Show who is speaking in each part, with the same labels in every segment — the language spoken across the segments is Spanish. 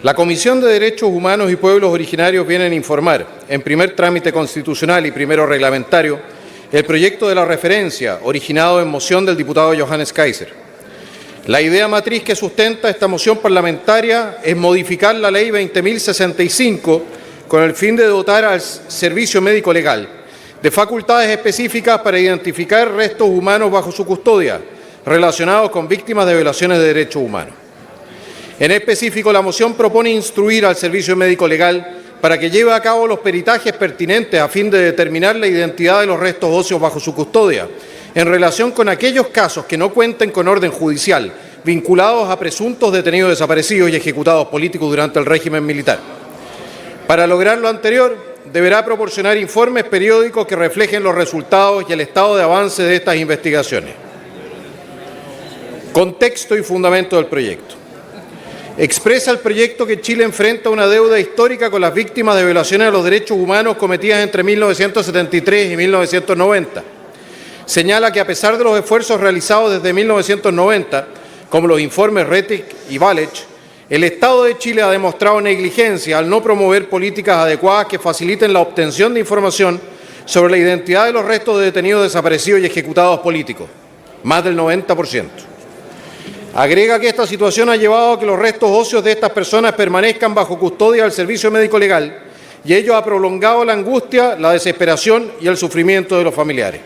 Speaker 1: La Comisión de Derechos Humanos y Pueblos Originarios viene a informar, en primer trámite constitucional y primero reglamentario, el proyecto de la referencia originado en moción del diputado Johannes Kaiser. La idea matriz que sustenta esta moción parlamentaria es modificar la Ley 20.065 con el fin de dotar al Servicio Médico Legal de facultades específicas para identificar restos humanos bajo su custodia relacionados con víctimas de violaciones de derechos humanos. En específico, la moción propone instruir al Servicio Médico Legal para que lleve a cabo los peritajes pertinentes a fin de determinar la identidad de los restos óseos bajo su custodia, en relación con aquellos casos que no cuenten con orden judicial, vinculados a presuntos detenidos desaparecidos y ejecutados políticos durante el régimen militar. Para lograr lo anterior, deberá proporcionar informes periódicos que reflejen los resultados y el estado de avance de estas investigaciones. Contexto y fundamento del proyecto. Expresa el proyecto que Chile enfrenta una deuda histórica con las víctimas de violaciones a los derechos humanos cometidas entre 1973 y 1990. Señala que a pesar de los esfuerzos realizados desde 1990, como los informes Rettig y Walech, el Estado de Chile ha demostrado negligencia al no promover políticas adecuadas que faciliten la obtención de información sobre la identidad de los restos de detenidos desaparecidos y ejecutados políticos, más del 90%. Agrega que esta situación ha llevado a que los restos óseos de estas personas permanezcan bajo custodia del Servicio Médico Legal y ello ha prolongado la angustia, la desesperación y el sufrimiento de los familiares,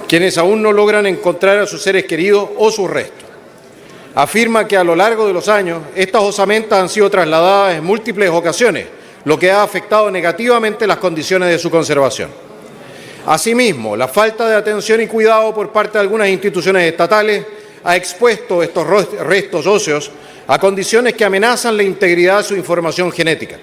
Speaker 1: quienes aún no logran encontrar a sus seres queridos o sus restos. Afirma que a lo largo de los años estas osamentas han sido trasladadas en múltiples ocasiones, lo que ha afectado negativamente las condiciones de su conservación. Asimismo, la falta de atención y cuidado por parte de algunas instituciones estatales ha expuesto estos restos óseos a condiciones que amenazan la integridad de su información genética.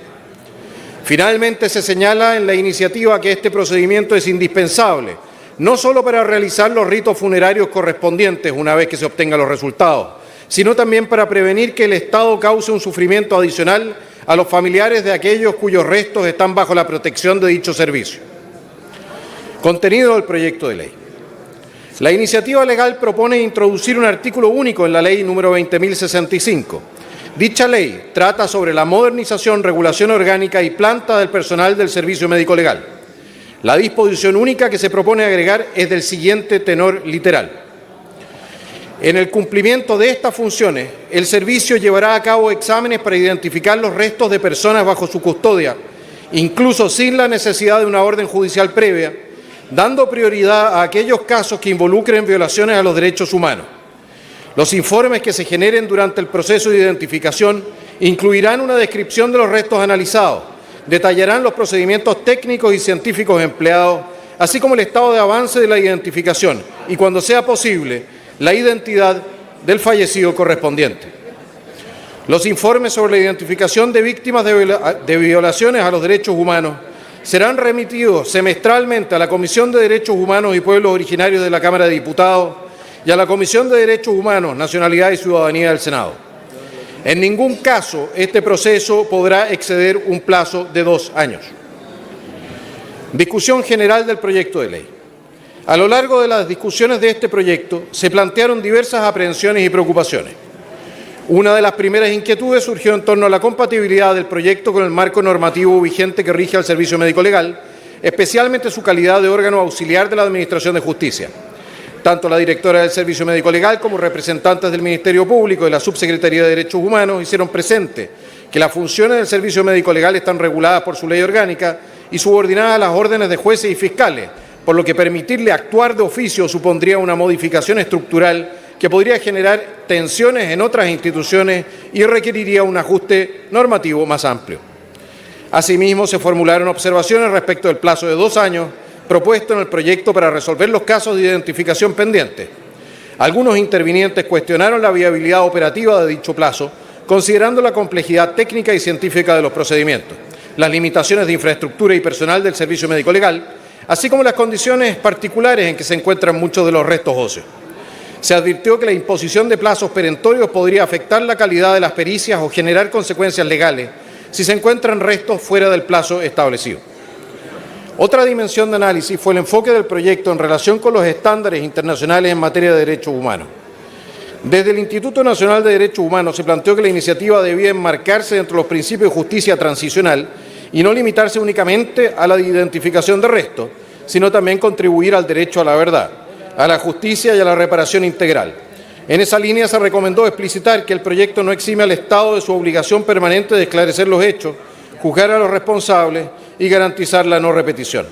Speaker 1: Finalmente, se señala en la iniciativa que este procedimiento es indispensable, no solo para realizar los ritos funerarios correspondientes una vez que se obtengan los resultados, sino también para prevenir que el Estado cause un sufrimiento adicional a los familiares de aquellos cuyos restos están bajo la protección de dicho servicio. Contenido del proyecto de ley. La iniciativa legal propone introducir un artículo único en la ley número 20.065. Dicha ley trata sobre la modernización, regulación orgánica y planta del personal del Servicio Médico Legal. La disposición única que se propone agregar es del siguiente tenor literal. En el cumplimiento de estas funciones, el servicio llevará a cabo exámenes para identificar los restos de personas bajo su custodia, incluso sin la necesidad de una orden judicial previa, dando prioridad a aquellos casos que involucren violaciones a los derechos humanos. Los informes que se generen durante el proceso de identificación incluirán una descripción de los restos analizados, detallarán los procedimientos técnicos y científicos empleados, así como el estado de avance de la identificación y, cuando sea posible, la identidad del fallecido correspondiente. Los informes sobre la identificación de víctimas de violaciones a los derechos humanos serán remitidos semestralmente a la Comisión de Derechos Humanos y Pueblos Originarios de la Cámara de Diputados y a la Comisión de Derechos Humanos, Nacionalidad y Ciudadanía del Senado. En ningún caso este proceso podrá exceder un plazo de 2 años. Discusión general del proyecto de ley. A lo largo de las discusiones de este proyecto se plantearon diversas aprehensiones y preocupaciones. Una de las primeras inquietudes surgió en torno a la compatibilidad del proyecto con el marco normativo vigente que rige al Servicio Médico Legal, especialmente su calidad de órgano auxiliar de la Administración de Justicia. Tanto la directora del Servicio Médico Legal como representantes del Ministerio Público y de la Subsecretaría de Derechos Humanos hicieron presente que las funciones del Servicio Médico Legal están reguladas por su ley orgánica y subordinadas a las órdenes de jueces y fiscales, por lo que permitirle actuar de oficio supondría una modificación estructural que podría generar tensiones en otras instituciones y requeriría un ajuste normativo más amplio. Asimismo, se formularon observaciones respecto del plazo de 2 años propuesto en el proyecto para resolver los casos de identificación pendientes. Algunos intervinientes cuestionaron la viabilidad operativa de dicho plazo, considerando la complejidad técnica y científica de los procedimientos, las limitaciones de infraestructura y personal del Servicio Médico Legal, así como las condiciones particulares en que se encuentran muchos de los restos óseos. Se advirtió que la imposición de plazos perentorios podría afectar la calidad de las pericias o generar consecuencias legales si se encuentran restos fuera del plazo establecido. Otra dimensión de análisis fue el enfoque del proyecto en relación con los estándares internacionales en materia de derechos humanos. Desde el Instituto Nacional de Derechos Humanos se planteó que la iniciativa debía enmarcarse dentro de los principios de justicia transicional y no limitarse únicamente a la identificación de restos, sino también contribuir al derecho a la verdad, a la justicia y a la reparación integral. En esa línea se recomendó explicitar que el proyecto no exime al Estado de su obligación permanente de esclarecer los hechos, juzgar a los responsables y garantizar la no repetición.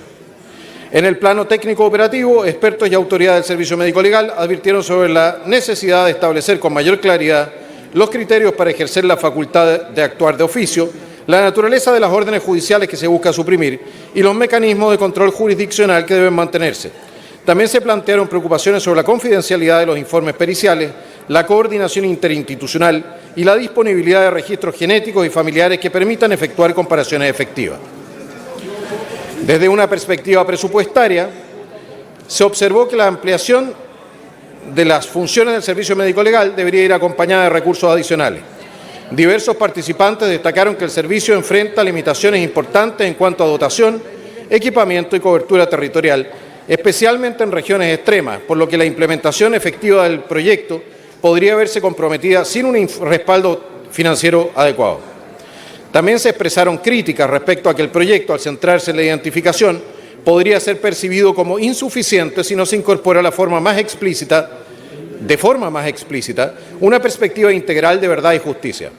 Speaker 1: En el plano técnico operativo, expertos y autoridades del Servicio Médico Legal advirtieron sobre la necesidad de establecer con mayor claridad los criterios para ejercer la facultad de actuar de oficio, la naturaleza de las órdenes judiciales que se busca suprimir y los mecanismos de control jurisdiccional que deben mantenerse. También se plantearon preocupaciones sobre la confidencialidad de los informes periciales, la coordinación interinstitucional y la disponibilidad de registros genéticos y familiares que permitan efectuar comparaciones efectivas. Desde una perspectiva presupuestaria, se observó que la ampliación de las funciones del Servicio Médico Legal debería ir acompañada de recursos adicionales. Diversos participantes destacaron que el servicio enfrenta limitaciones importantes en cuanto a dotación, equipamiento y cobertura territorial, especialmente en regiones extremas, por lo que la implementación efectiva del proyecto podría verse comprometida sin un respaldo financiero adecuado. También se expresaron críticas respecto a que el proyecto, al centrarse en la identificación, podría ser percibido como insuficiente si no se incorpora de forma más explícita, una perspectiva integral de verdad y justicia.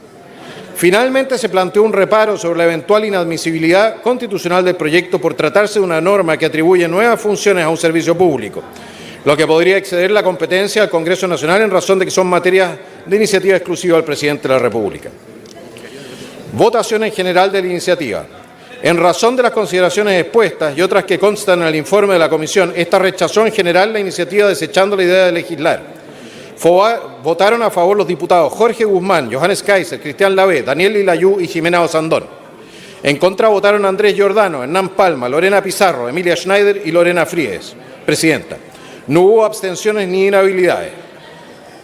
Speaker 1: Finalmente, se planteó un reparo sobre la eventual inadmisibilidad constitucional del proyecto por tratarse de una norma que atribuye nuevas funciones a un servicio público, lo que podría exceder la competencia del Congreso Nacional en razón de que son materias de iniciativa exclusiva del Presidente de la República. Votación en general de la iniciativa. En razón de las consideraciones expuestas y otras que constan en el informe de la Comisión, esta rechazó en general la iniciativa desechando la idea de legislar. Votaron a favor los diputados Jorge Guzmán, Johannes Kaiser, Cristian Lavé, Daniel Lilayú y Jimena Osandón. En contra votaron Andrés Giordano, Hernán Palma, Lorena Pizarro, Emilia Schneider y Lorena Fríes, presidenta. No hubo abstenciones ni inhabilidades.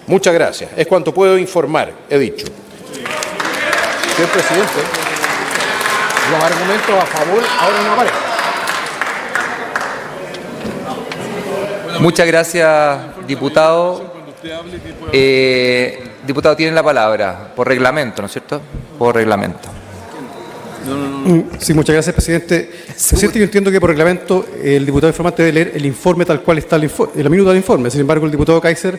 Speaker 1: Muchas gracias. Es cuanto puedo informar, he dicho. Señor presidente, los argumentos a favor ahora no aparecen.
Speaker 2: Muchas gracias, diputado. Diputado, tiene la palabra por reglamento, ¿no es cierto? Por reglamento.
Speaker 3: Sí, muchas gracias, presidente. Presidente, yo entiendo que por reglamento el diputado informante debe leer el informe tal cual está en la minuta del informe. Sin embargo, el diputado Kaiser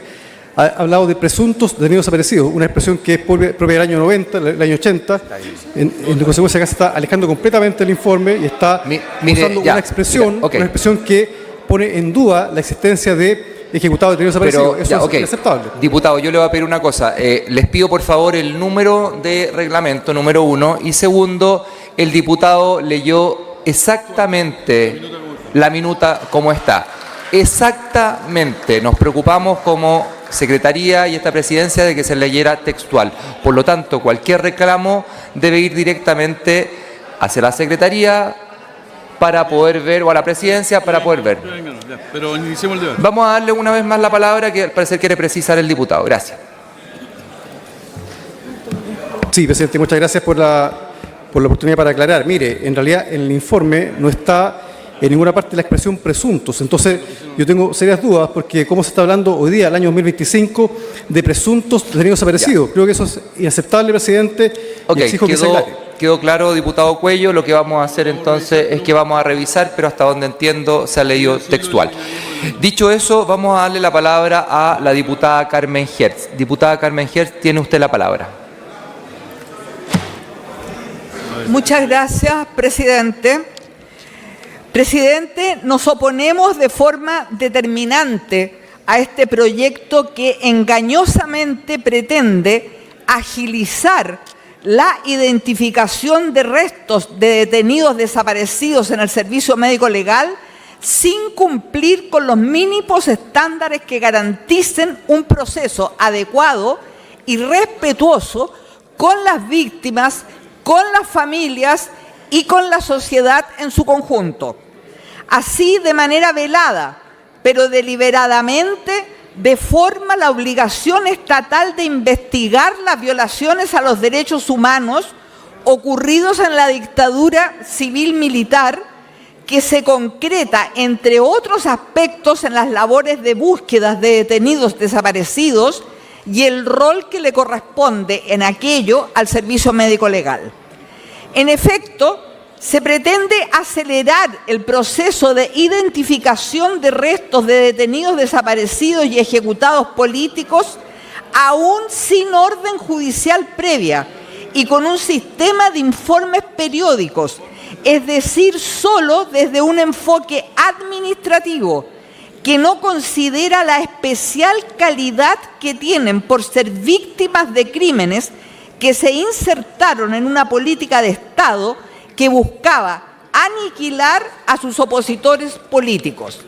Speaker 3: ha hablado de presuntos detenidos desaparecidos, una expresión que es propia del año 90, del año 80. En consecuencia, acá se está alejando completamente del informe y está usando una expresión que pone en duda la existencia de ejecutados detenidos desaparecidos. Eso es inaceptable.
Speaker 2: Diputado, yo le voy a pedir una cosa. Les pido, por favor, el número de reglamento, número 1. Y segundo, el diputado leyó exactamente la minuta como está. Exactamente. Nos preocupamos como Secretaría y esta presidencia de que se leyera textual. Por lo tanto, cualquier reclamo debe ir directamente hacia la Secretaría para poder ver, o a la presidencia para poder ver.
Speaker 4: Pero iniciemos el debate.
Speaker 2: Vamos a darle una vez más la palabra, que al parecer quiere precisar el diputado. Gracias.
Speaker 3: Sí, presidente, muchas gracias por la oportunidad para aclarar. Mire, en realidad en el informe no está en ninguna parte la expresión presuntos. Entonces, yo tengo serias dudas porque cómo se está hablando hoy día, el año 2025, de presuntos detenidos desaparecidos. Creo que eso es inaceptable, presidente, y exijo que se aclare.
Speaker 2: Quedó claro, diputado Cuello. Lo que vamos a hacer entonces es que vamos a revisar, pero hasta donde entiendo se ha leído textual. Dicho eso, vamos a darle la palabra a la diputada Carmen Hertz. Diputada Carmen Hertz, tiene usted la palabra.
Speaker 5: Muchas gracias, presidente. Presidente, nos oponemos de forma determinante a este proyecto que engañosamente pretende agilizar la identificación de restos de detenidos desaparecidos en el Servicio Médico Legal sin cumplir con los mínimos estándares que garanticen un proceso adecuado y respetuoso con las víctimas, con las familias y con la sociedad en su conjunto. Así, de manera velada, pero deliberadamente, deforma la obligación estatal de investigar las violaciones a los derechos humanos ocurridos en la dictadura civil-militar, que se concreta, entre otros aspectos, en las labores de búsqueda de detenidos desaparecidos y el rol que le corresponde en aquello al servicio médico legal. En efecto, se pretende acelerar el proceso de identificación de restos de detenidos desaparecidos y ejecutados políticos aún sin orden judicial previa y con un sistema de informes periódicos, es decir, solo desde un enfoque administrativo que no considera la especial calidad que tienen por ser víctimas de crímenes que se insertaron en una política de Estado que buscaba aniquilar a sus opositores políticos.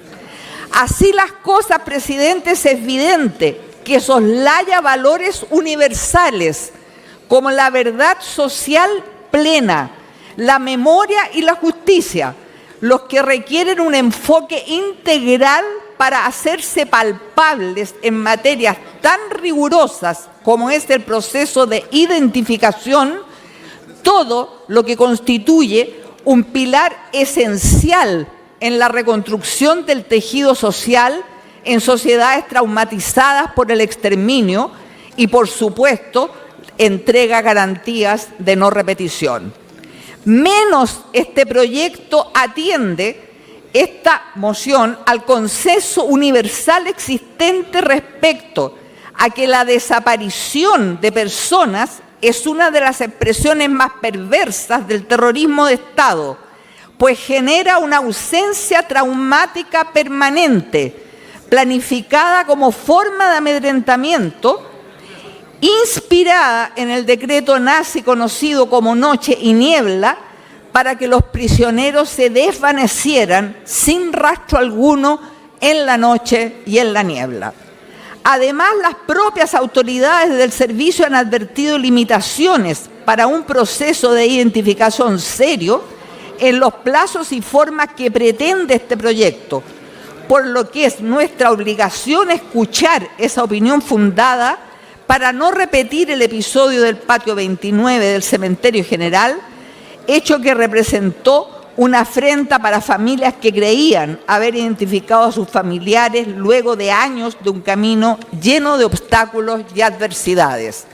Speaker 5: Así las cosas, presidente, es evidente que soslaya valores universales como la verdad social plena, la memoria y la justicia, los que requieren un enfoque integral para hacerse palpables en materias tan rigurosas como es el proceso de identificación, todo lo que constituye un pilar esencial en la reconstrucción del tejido social en sociedades traumatizadas por el exterminio y, por supuesto, entrega garantías de no repetición. Menos este proyecto atiende esta moción al consenso universal existente respecto a que la desaparición de personas es una de las expresiones más perversas del terrorismo de Estado, pues genera una ausencia traumática permanente, planificada como forma de amedrentamiento, inspirada en el decreto nazi conocido como Noche y Niebla, para que los prisioneros se desvanecieran sin rastro alguno en la noche y en la niebla. Además, las propias autoridades del servicio han advertido limitaciones para un proceso de identificación serio en los plazos y formas que pretende este proyecto, por lo que es nuestra obligación escuchar esa opinión fundada para no repetir el episodio del patio 29 del Cementerio General, hecho que representó una afrenta para familias que creían haber identificado a sus familiares luego de años de un camino lleno de obstáculos y adversidades.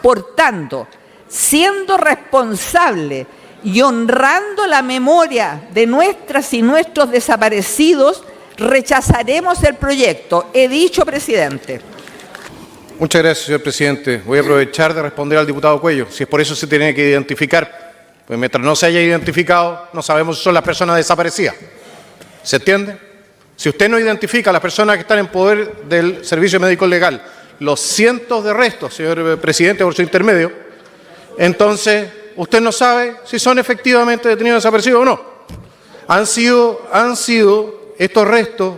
Speaker 5: Por tanto, siendo responsable y honrando la memoria de nuestras y nuestros desaparecidos, rechazaremos el proyecto. He dicho, presidente.
Speaker 1: Muchas gracias, señor presidente. Voy a aprovechar de responder al diputado Cuello, si es por eso se tiene que identificar. Pues mientras no se haya identificado, no sabemos si son las personas desaparecidas. ¿Se entiende? Si usted no identifica a las personas que están en poder del Servicio Médico Legal, los cientos de restos, señor presidente, por su intermedio, entonces usted no sabe si son efectivamente detenidos desaparecidos o no. Han sido estos restos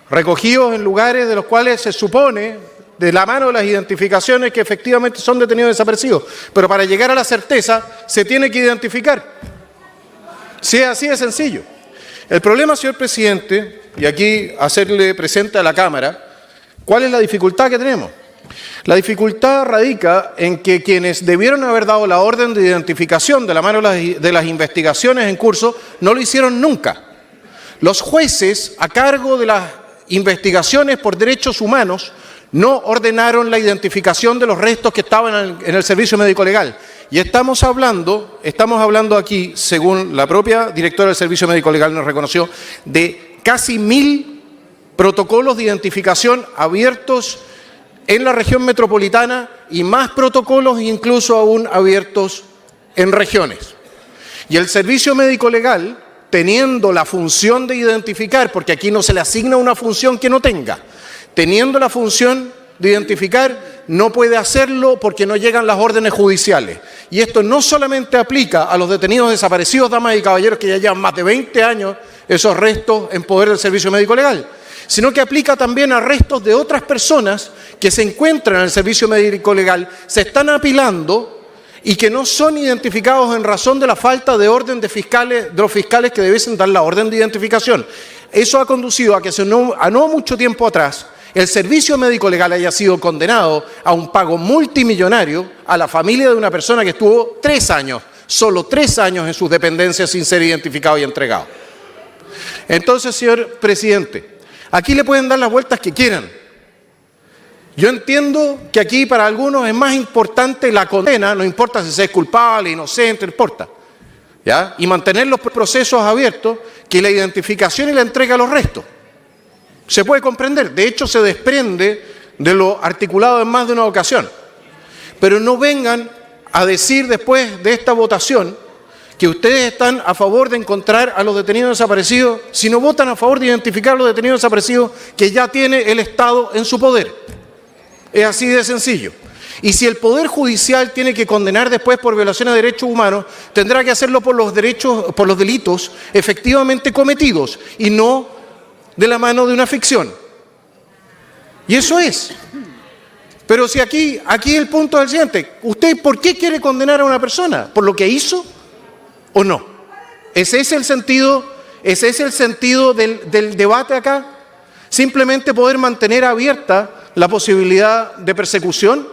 Speaker 1: recogidos en lugares de los cuales se supone, de la mano de las identificaciones, que efectivamente son detenidos desaparecidos. Pero para llegar a la certeza se tiene que identificar. Sí, así de sencillo. El problema, señor presidente, y aquí hacerle presente a la Cámara, ¿cuál es la dificultad que tenemos? La dificultad radica en que quienes debieron haber dado la orden de identificación de la mano de las investigaciones en curso no lo hicieron nunca. Los jueces a cargo de las investigaciones por derechos humanos no ordenaron la identificación de los restos que estaban en el Servicio Médico Legal. Y estamos hablando aquí, según la propia directora del Servicio Médico Legal nos reconoció, de casi 1000 protocolos de identificación abiertos en la región metropolitana y más protocolos incluso aún abiertos en regiones. Y el Servicio Médico Legal, teniendo la función de identificar, porque aquí no se le asigna una función que no tenga, teniendo la función de identificar, no puede hacerlo porque no llegan las órdenes judiciales. Y esto no solamente aplica a los detenidos desaparecidos, damas y caballeros, que ya llevan más de 20 años esos restos en poder del Servicio Médico Legal, sino que aplica también a restos de otras personas que se encuentran en el Servicio Médico Legal, se están apilando y que no son identificados en razón de la falta de orden de los fiscales que debiesen dar la orden de identificación. Eso ha conducido a que a no mucho tiempo atrás el Servicio Médico Legal haya sido condenado a un pago multimillonario a la familia de una persona que estuvo 3 años, solo 3 años en sus dependencias sin ser identificado y entregado. Entonces, señor presidente, aquí le pueden dar las vueltas que quieran. Yo entiendo que aquí para algunos es más importante la condena, no importa si se es culpable, inocente, no importa, ¿ya? Y mantener los procesos abiertos, que la identificación y la entrega a los restos. Se puede comprender, de hecho se desprende de lo articulado en más de una ocasión. Pero no vengan a decir después de esta votación que ustedes están a favor de encontrar a los detenidos desaparecidos, si no votan a favor de identificar a los detenidos desaparecidos que ya tiene el Estado en su poder. Es así de sencillo. Y si el Poder Judicial tiene que condenar después por violación a derechos humanos, tendrá que hacerlo por los delitos efectivamente cometidos y no de la mano de una ficción. Y eso es. Pero si aquí el punto es el siguiente: ¿usted por qué quiere condenar a una persona? ¿Por lo que hizo o no? Ese es el sentido del debate acá. Simplemente poder mantener abierta la posibilidad de persecución.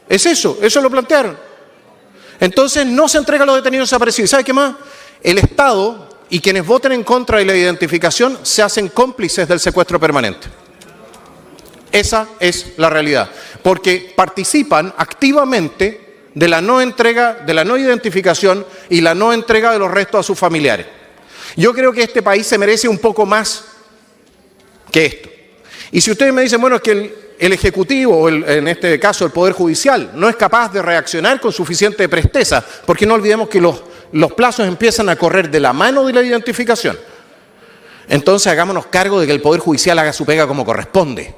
Speaker 1: Es eso lo plantearon. Entonces no se entrega a los detenidos desaparecidos. ¿Sabe qué más? El Estado y quienes voten en contra de la identificación se hacen cómplices del secuestro permanente. Esa es la realidad, porque participan activamente de la no entrega, de la no identificación y la no entrega de los restos a sus familiares. Yo creo que este país se merece un poco más que esto. Y si ustedes me dicen, bueno, es que el Ejecutivo, o en este caso el Poder Judicial, no es capaz de reaccionar con suficiente presteza, porque no olvidemos que los plazos empiezan a correr de la mano de la identificación. Entonces hagámonos cargo de que el Poder Judicial haga su pega como corresponde.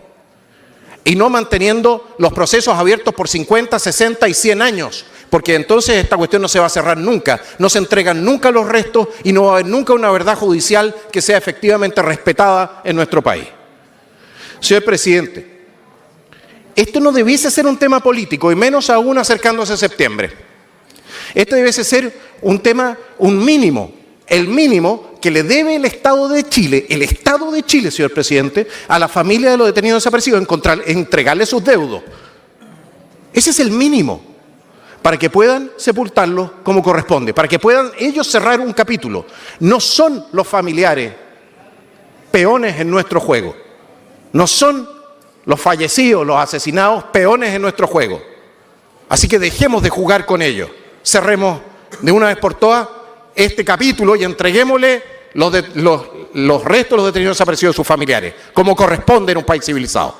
Speaker 1: Y no manteniendo los procesos abiertos por 50, 60 y 100 años, porque entonces esta cuestión no se va a cerrar nunca, no se entregan nunca los restos y no va a haber nunca una verdad judicial que sea efectivamente respetada en nuestro país. Señor presidente, esto no debiese ser un tema político, y menos aún acercándose a septiembre. Este debiese ser un tema, un mínimo, el mínimo que le debe el Estado de Chile, señor presidente, a la familia de los detenidos desaparecidos, entregarle sus deudos. Ese es el mínimo, para que puedan sepultarlos como corresponde, para que puedan ellos cerrar un capítulo. No son los familiares peones en nuestro juego, no son los fallecidos, los asesinados, peones en nuestro juego. Así que dejemos de jugar con ellos, cerremos de una vez por todas este capítulo y entreguémosle los restos de los detenidos desaparecidos a sus familiares, como corresponde en un país civilizado.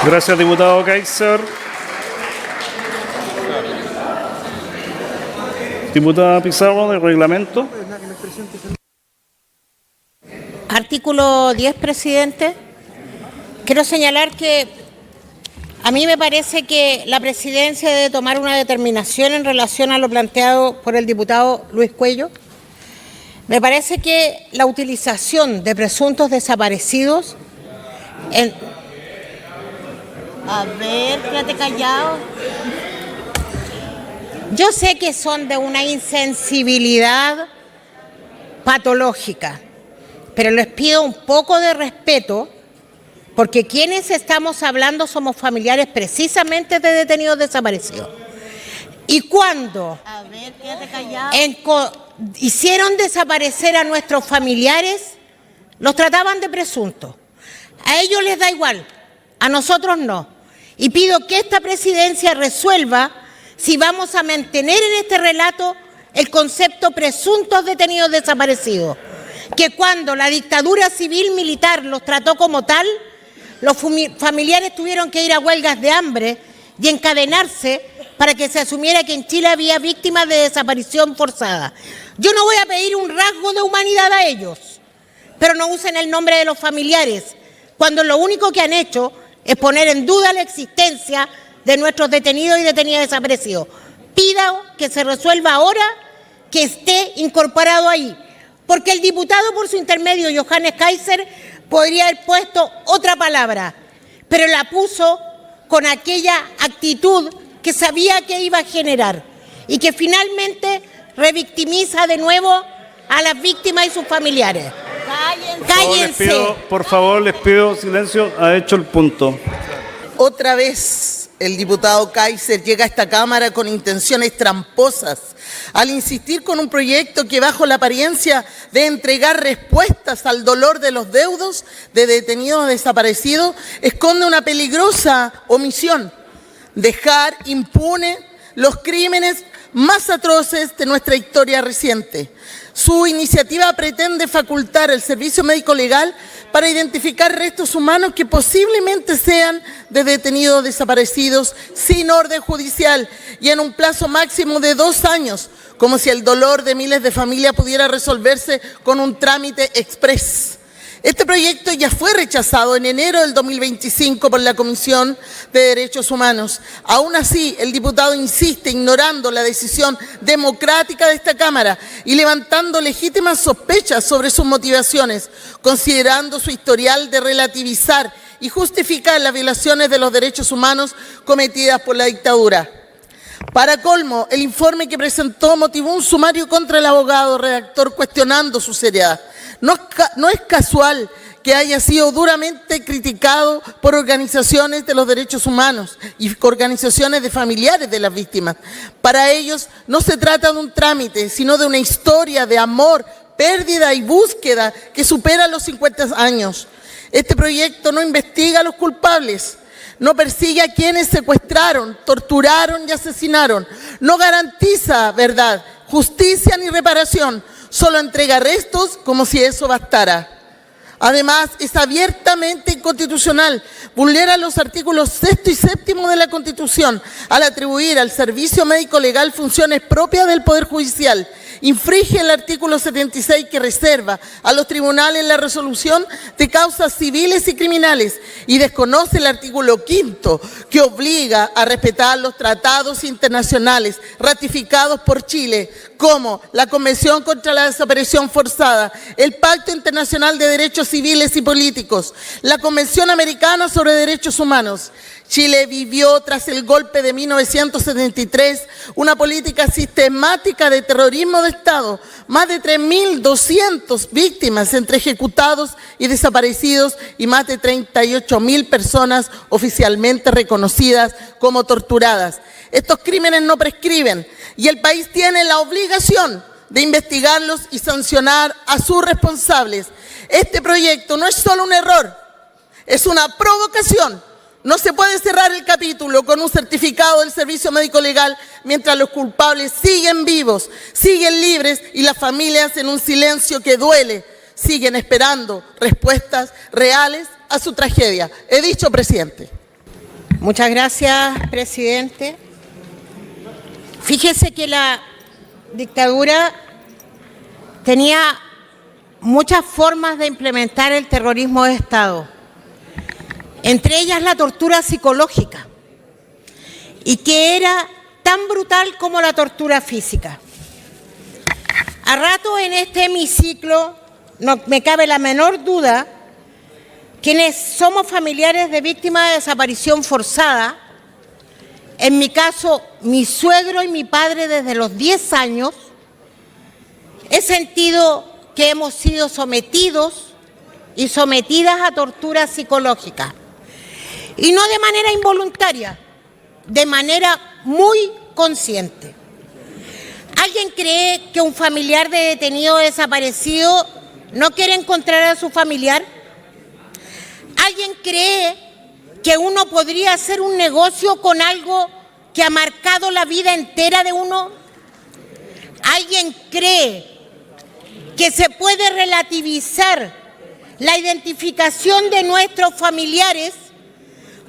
Speaker 6: Gracias, diputado Kaiser. Diputada Pizarro, de reglamento.
Speaker 7: Artículo 10, presidente. Quiero señalar que a mí me parece que la presidencia debe tomar una determinación en relación a lo planteado por el diputado Luis Cuello. Me parece que la utilización de presuntos desaparecidos A ver, quédate callado. Yo sé que son de una insensibilidad patológica, pero les pido un poco de respeto, porque quienes estamos hablando somos familiares precisamente de detenidos desaparecidos. Y cuando hicieron desaparecer a nuestros familiares, los trataban de presuntos. A ellos les da igual, a nosotros no. Y pido que esta presidencia resuelva si vamos a mantener en este relato el concepto presuntos detenidos desaparecidos, que cuando la dictadura civil militar los trató como tal, los familiares tuvieron que ir a huelgas de hambre y encadenarse para que se asumiera que en Chile había víctimas de desaparición forzada. Yo no voy a pedir un rasgo de humanidad a ellos, pero no usen el nombre de los familiares, cuando lo único que han hecho es poner en duda la existencia de nuestros detenidos y detenidas desaparecidos. Pido que se resuelva ahora, que esté incorporado ahí, porque el diputado, por su intermedio, Johannes Kaiser, podría haber puesto otra palabra, pero la puso con aquella actitud que sabía que iba a generar y que finalmente revictimiza de nuevo a las víctimas y sus familiares. Cállense.
Speaker 6: Por favor, les pido silencio. Ha hecho el punto.
Speaker 8: Otra vez el diputado Kaiser llega a esta Cámara con intenciones tramposas al insistir con un proyecto que, bajo la apariencia de entregar respuestas al dolor de los deudos de detenidos desaparecidos, esconde una peligrosa omisión: dejar impune los crímenes más atroces de nuestra historia reciente. Su iniciativa pretende facultar al Servicio Médico Legal para identificar restos humanos que posiblemente sean de detenidos desaparecidos sin orden judicial y en un plazo máximo de 2 años, como si el dolor de miles de familias pudiera resolverse con un trámite exprés. Este proyecto ya fue rechazado en enero del 2025 por la Comisión de Derechos Humanos. Aún así, el diputado insiste, ignorando la decisión democrática de esta Cámara y levantando legítimas sospechas sobre sus motivaciones, considerando su historial de relativizar y justificar las violaciones de los derechos humanos cometidas por la dictadura. Para colmo, el informe que presentó motivó un sumario contra el abogado redactor cuestionando su seriedad. No es casual que haya sido duramente criticado por organizaciones de los derechos humanos y organizaciones de familiares de las víctimas. Para ellos no se trata de un trámite, sino de una historia de amor, pérdida y búsqueda que supera los 50 años. Este proyecto no investiga a los culpables, no persigue a quienes secuestraron, torturaron y asesinaron, no garantiza verdad, justicia ni reparación, solo entrega restos como si eso bastara. Además, es abiertamente inconstitucional, vulnera los artículos 6 y 7 de la Constitución al atribuir al Servicio Médico Legal funciones propias del Poder Judicial. Infringe el artículo 76 que reserva a los tribunales la resolución de causas civiles y criminales y desconoce el artículo 5 que obliga a respetar los tratados internacionales ratificados por Chile, como la Convención contra la Desaparición Forzada, el Pacto Internacional de Derechos Civiles y Políticos, la Convención Americana sobre Derechos Humanos. Chile vivió, tras el golpe de 1973, una política sistemática de terrorismo de Estado. Más de 3.200 víctimas entre ejecutados y desaparecidos y más de 38.000 personas oficialmente reconocidas como torturadas. Estos crímenes no prescriben y el país tiene la obligación de investigarlos y sancionar a sus responsables. Este proyecto no es solo un error, es una provocación. No se puede cerrar el capítulo con un certificado del Servicio Médico Legal mientras los culpables siguen vivos, siguen libres y las familias, en un silencio que duele, siguen esperando respuestas reales a su tragedia. He dicho, presidente.
Speaker 7: Muchas gracias, presidente. Fíjese que la dictadura tenía muchas formas de implementar el terrorismo de Estado, entre ellas la tortura psicológica, y que era tan brutal como la tortura física. A rato en este hemiciclo no me cabe la menor duda, quienes somos familiares de víctimas de desaparición forzada, en mi caso, mi suegro y mi padre desde los 10 años, he sentido que hemos sido sometidos y sometidas a tortura psicológica. Y no de manera involuntaria, de manera muy consciente. ¿Alguien cree que un familiar de detenido desaparecido no quiere encontrar a su familiar? ¿Alguien cree que uno podría hacer un negocio con algo que ha marcado la vida entera de uno? ¿Alguien cree que se puede relativizar la identificación de nuestros familiares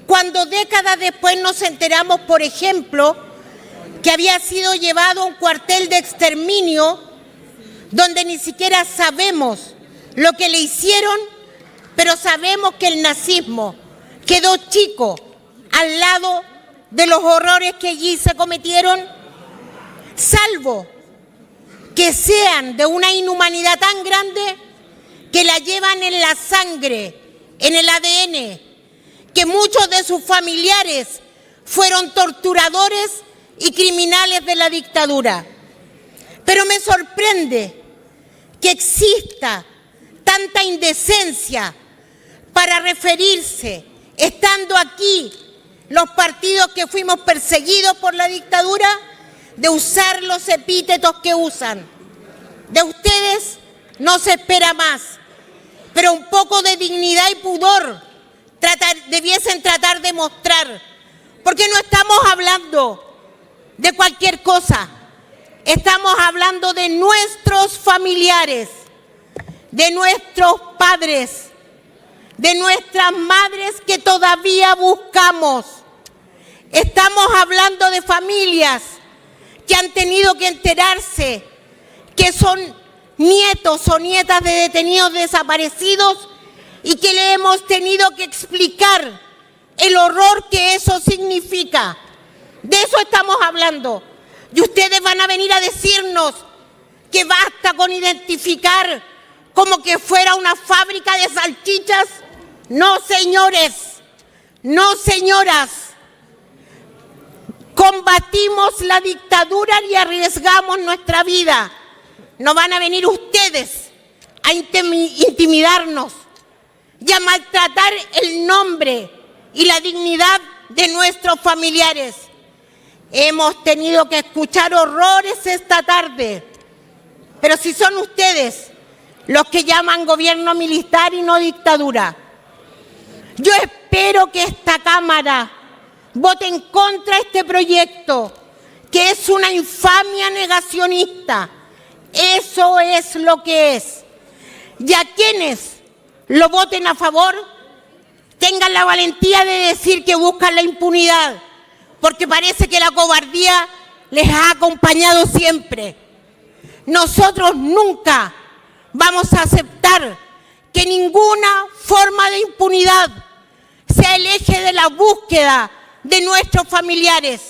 Speaker 7: cuando décadas después nos enteramos, por ejemplo, que había sido llevado a un cuartel de exterminio donde ni siquiera sabemos lo que le hicieron, pero sabemos que el nazismo quedó chico al lado de los horrores que allí se cometieron? Salvo que sean de una inhumanidad tan grande que la llevan en la sangre, en el ADN, que muchos de sus familiares fueron torturadores y criminales de la dictadura. Pero me sorprende que exista tanta indecencia para referirse, estando aquí, los partidos que fuimos perseguidos por la dictadura, de usar los epítetos que usan. De ustedes no se espera más, pero un poco de dignidad y pudor debiesen tratar de mostrar, porque no estamos hablando de cualquier cosa, estamos hablando de nuestros familiares, de nuestros padres, de nuestras madres que todavía buscamos. Estamos hablando de familias que han tenido que enterarse que son nietos o nietas de detenidos desaparecidos y que le hemos tenido que explicar el horror que eso significa. De eso estamos hablando. Y ustedes van a venir a decirnos que basta con identificar como que fuera una fábrica de salchichas. No, señores, no, señoras. Combatimos la dictadura y arriesgamos nuestra vida. No van a venir ustedes a intimidarnos y a maltratar el nombre y la dignidad de nuestros familiares. Hemos tenido que escuchar horrores esta tarde, pero si son ustedes los que llaman gobierno militar y no dictadura, yo espero que esta Cámara vote en contra de este proyecto, que es una infamia negacionista. Eso es lo que es. Y a quienes lo voten a favor, tengan la valentía de decir que buscan la impunidad, porque parece que la cobardía les ha acompañado siempre. Nosotros nunca vamos a aceptar que ninguna forma de impunidad sea el eje de la búsqueda de nuestros familiares.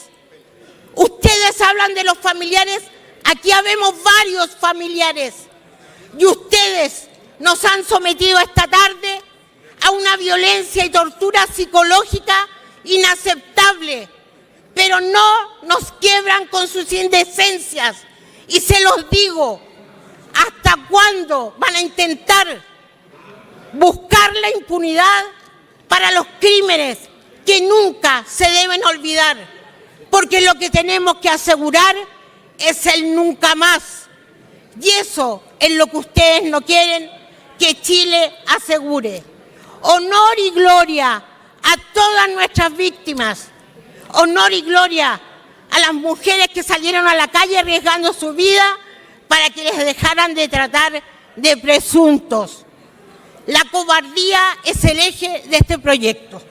Speaker 7: Ustedes hablan de los familiares, aquí habemos varios familiares y ustedes nos han sometido esta tarde a una violencia y tortura psicológica inaceptable, pero no nos quiebran con sus indecencias. Y se los digo, ¿hasta cuándo van a intentar buscar la impunidad para los crímenes que nunca se deben olvidar? Porque lo que tenemos que asegurar es el nunca más. Y eso es lo que ustedes no quieren que Chile asegure. Honor y gloria a todas nuestras víctimas. Honor y gloria a las mujeres que salieron a la calle arriesgando su vida para que les dejaran de tratar de presuntos. La cobardía es el eje de este proyecto.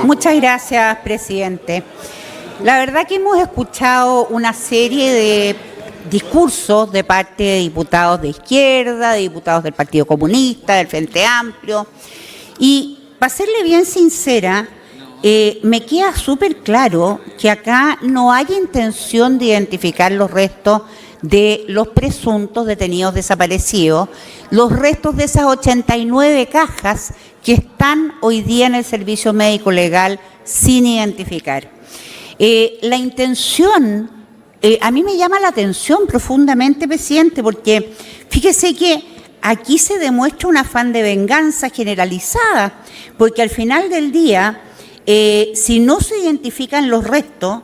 Speaker 9: Muchas gracias, presidente. La verdad que hemos escuchado una serie de discursos de parte de diputados de izquierda, de diputados del Partido Comunista, del Frente Amplio, y para serle bien sincera, me queda súper claro que acá no hay intención de identificar los restos de los presuntos detenidos desaparecidos, los restos de esas 89 cajas que están hoy día en el servicio médico legal sin identificar. La intención, a mí me llama la atención profundamente, presidente, porque fíjese que aquí se demuestra un afán de venganza generalizada, porque al final del día, si no se identifican los restos,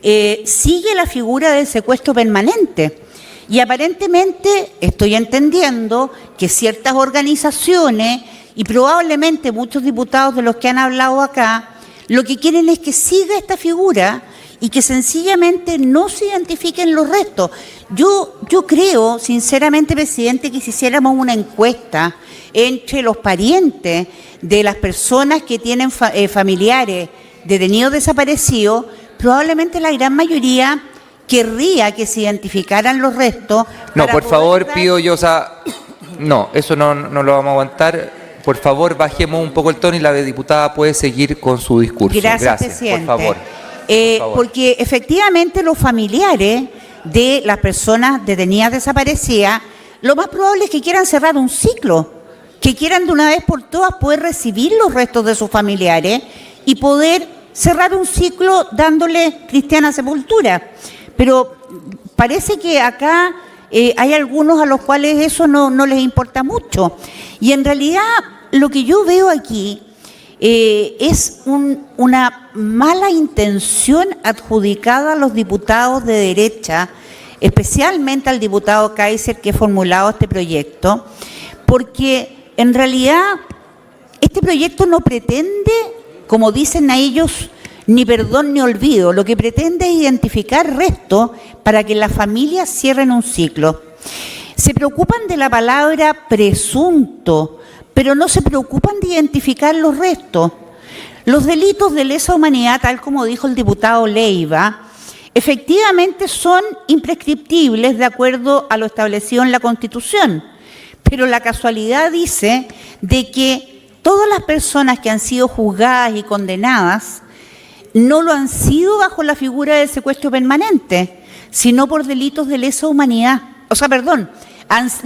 Speaker 9: sigue la figura del secuestro permanente. Y aparentemente estoy entendiendo que ciertas organizaciones y probablemente muchos diputados de los que han hablado acá, lo que quieren es que siga esta figura y que sencillamente no se identifiquen los restos. Yo creo, sinceramente, presidente, que si hiciéramos una encuesta entre los parientes de las personas que tienen familiares detenidos desaparecidos, probablemente la gran mayoría querría que se identificaran los restos.
Speaker 2: No, por favor, pido yo, no, eso no lo vamos a aguantar. Por favor, bajemos un poco el tono y la diputada puede seguir con su discurso.
Speaker 9: Gracias, presidente.
Speaker 2: Por favor.
Speaker 9: Porque efectivamente los familiares de las personas detenidas desaparecidas, lo más probable es que quieran cerrar un ciclo, que quieran de una vez por todas poder recibir los restos de sus familiares y poder cerrar un ciclo dándole cristiana sepultura. Pero parece que acá hay algunos a los cuales eso no les importa mucho. Y en realidad lo que yo veo aquí es una mala intención adjudicada a los diputados de derecha, especialmente al diputado Kaiser que ha formulado este proyecto, porque en realidad este proyecto no pretende, como dicen a ellos, ni perdón ni olvido. Lo que pretende es identificar restos para que las familias cierren un ciclo. Se preocupan de la palabra presunto, pero no se preocupan de identificar los restos. Los delitos de lesa humanidad, tal como dijo el diputado Leiva, efectivamente son imprescriptibles de acuerdo a lo establecido en la Constitución, pero la casualidad dice de que todas las personas que han sido juzgadas y condenadas no lo han sido bajo la figura del secuestro permanente, sino por delitos de lesa humanidad. O sea, perdón,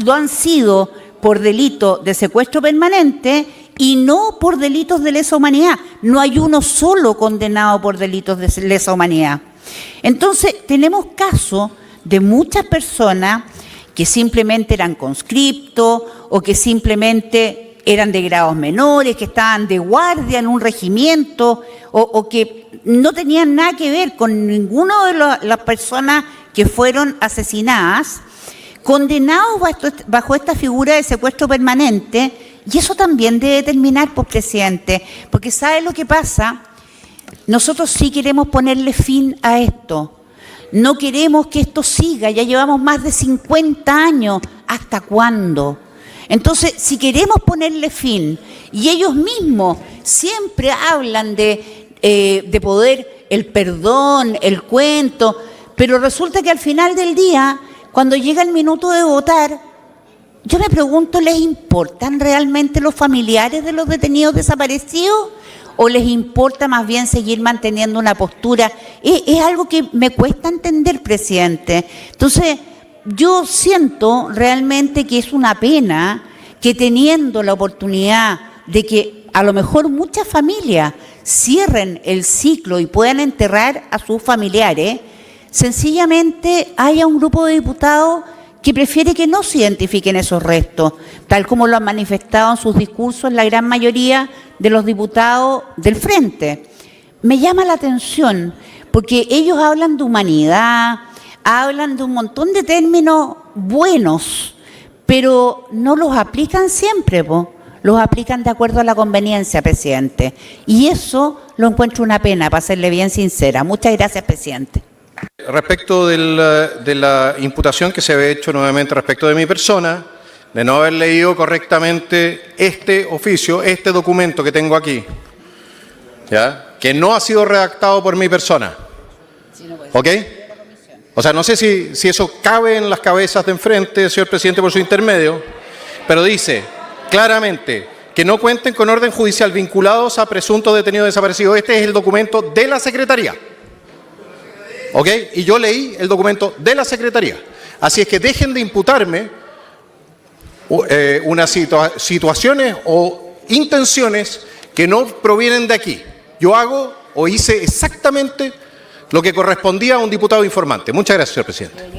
Speaker 9: lo han sido por delito de secuestro permanente y no por delitos de lesa humanidad. No hay uno solo condenado por delitos de lesa humanidad. Entonces, tenemos casos de muchas personas que simplemente eran conscriptos o que simplemente eran de grados menores, que estaban de guardia en un regimiento o que no tenían nada que ver con ninguna de las personas que fueron asesinadas, condenados bajo esta figura de secuestro permanente, y eso también debe terminar, pues, presidente, porque ¿sabe lo que pasa? Nosotros sí queremos ponerle fin a esto. No queremos que esto siga, ya llevamos más de 50 años. ¿Hasta cuándo? Entonces, si queremos ponerle fin, y ellos mismos siempre hablan de poder, el perdón, el cuento, pero resulta que al final del día, cuando llega el minuto de votar, yo me pregunto, ¿les importan realmente los familiares de los detenidos desaparecidos? ¿O les importa más bien seguir manteniendo una postura? Es algo que me cuesta entender, presidente. Entonces, yo siento realmente que es una pena que teniendo la oportunidad de que a lo mejor muchas familias cierren el ciclo y puedan enterrar a sus familiares, sencillamente haya un grupo de diputados que prefiere que no se identifiquen esos restos, tal como lo han manifestado en sus discursos la gran mayoría de los diputados del Frente. Me llama la atención porque ellos hablan de humanidad, hablan de un montón de términos buenos, pero no los aplican siempre, los aplican de acuerdo a la conveniencia, presidente. Y eso lo encuentro una pena, para serle bien sincera. Muchas gracias, presidente.
Speaker 1: Respecto de la imputación que se había hecho nuevamente respecto de mi persona, de no haber leído correctamente este oficio, este documento que tengo aquí, ¿ya? Que no ha sido redactado por mi persona. ¿Ok? O sea, no sé si eso cabe en las cabezas de enfrente, señor presidente, por su intermedio, pero dice claramente que no cuenten con orden judicial vinculados a presuntos detenidos desaparecidos. Este es el documento de la Secretaría. ¿Ok? Y yo leí el documento de la Secretaría. Así es que dejen de imputarme unas situaciones o intenciones que no provienen de aquí. Yo hago o hice exactamente lo que correspondía a un diputado informante. Muchas gracias, señor presidente.